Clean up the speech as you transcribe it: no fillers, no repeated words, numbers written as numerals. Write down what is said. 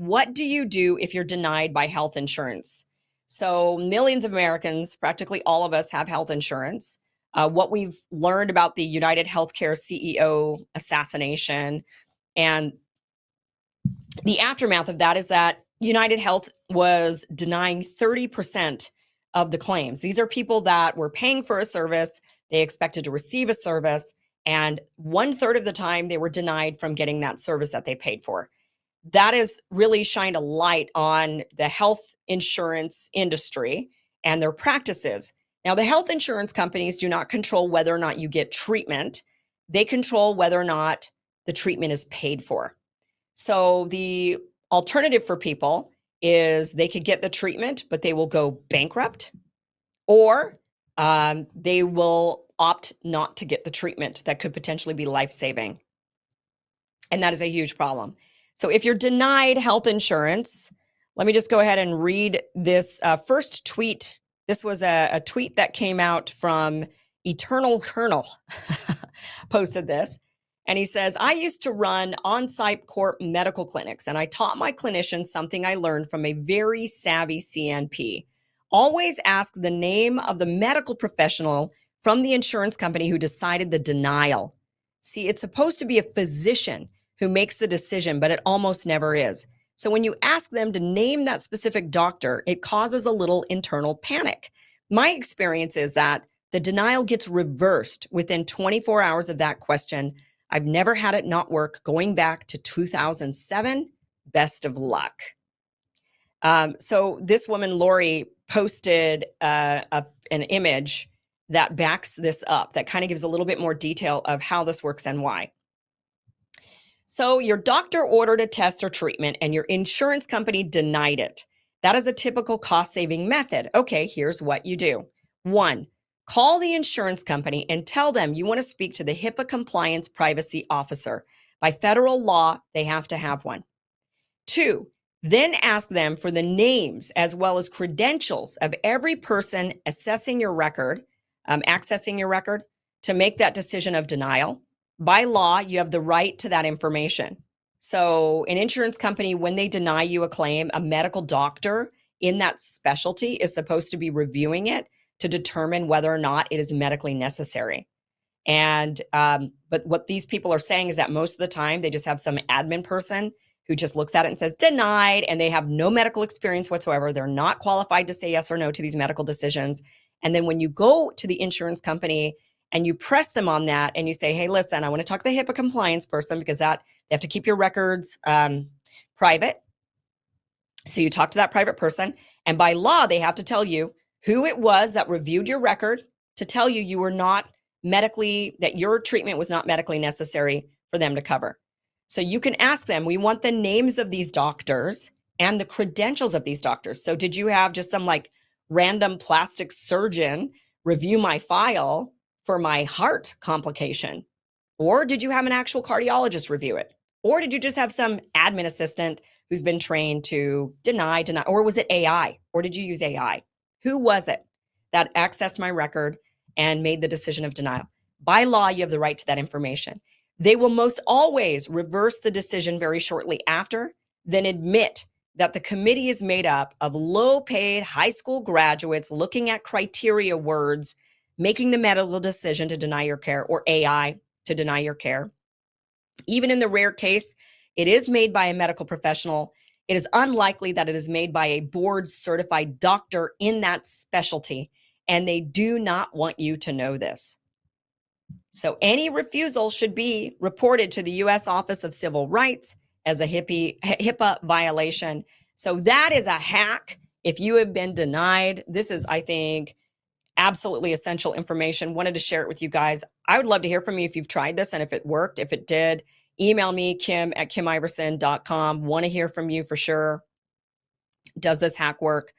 what do you do if you're denied by health insurance? So millions of Americans, practically all of us, have health insurance. What we've learned about the United Healthcare CEO assassination and the aftermath of that is that United Health was denying 30% of the claims. These are people that were paying for a service, they expected to receive a service, and 1/3 of the time they were denied from getting that service that they paid for. That has really shined a light on the health insurance industry and their practices. Now, the health insurance companies do not control whether or not you get treatment. They control whether or not the treatment is paid for. So the alternative for people is they could get the treatment, but they will go bankrupt, or they will opt not to get the treatment that could potentially be life-saving. And that is a huge problem. So if you're denied health insurance, let me just go ahead and read this first tweet. This was a tweet that came out from Eternal Colonel, posted this. And he says, I used to run on-site corp medical clinics, and I taught my clinicians something I learned from a very savvy CNP. Always ask the name of the medical professional from the insurance company who decided the denial. See, it's supposed to be a physician who makes the decision, but it almost never is. So when you ask them to name that specific doctor, it causes a little internal panic. My experience is that the denial gets reversed within 24 hours of that question. I've never had it not work going back to 2007. Best of luck. So this woman, Lori, posted an image that backs this up, that kind of gives a little bit more detail of how this works and why. So your doctor ordered a test or treatment and your insurance company denied it. That is a typical cost-saving method. Okay, here's what you do. 1, call the insurance company and tell them you want to speak to the HIPAA compliance privacy officer. By federal law, they have to have one. 2, then ask them for the names as well as credentials of every person accessing your record to make that decision of denial. By law, you have the right to that information. So an insurance company, when they deny you a claim, a medical doctor in that specialty is supposed to be reviewing it to determine whether or not it is medically necessary. And but what these people are saying is that most of the time they just have some admin person who just looks at it and says denied, and they have no medical experience whatsoever. They're not qualified to say yes or no to these medical decisions. And then when you go to the insurance company and you press them on that and you say, hey, listen, I want to talk to the HIPAA compliance person because they have to keep your records private. So you talk to that private person, and by law, they have to tell you who it was that reviewed your record to tell you you were not medically, that your treatment was not medically necessary for them to cover. So you can ask them, we want the names of these doctors and the credentials of these doctors. So did you have just some like random plastic surgeon review my file for my heart complication? Or did you have an actual cardiologist review it? Or did you just have some admin assistant who's been trained to deny, or was it AI? Or did you use AI? Who was it that accessed my record and made the decision of denial? By law, you have the right to that information. They will most always reverse the decision very shortly after, then admit that the committee is made up of low-paid high school graduates looking at criteria words, making the medical decision to deny your care, or AI to deny your care. Even in the rare case it is made by a medical professional, it is unlikely that it is made by a board-certified doctor in that specialty, and they do not want you to know this. So any refusal should be reported to the U.S. Office of Civil Rights as a HIPAA violation. So that is a hack. If you have been denied, this is, I think, absolutely essential information. Wanted to share it with you guys. I would love to hear from you if you've tried this and if it worked. If it did, email me, Kim@KimIverson.com. Want to hear from you for sure. Does this hack work?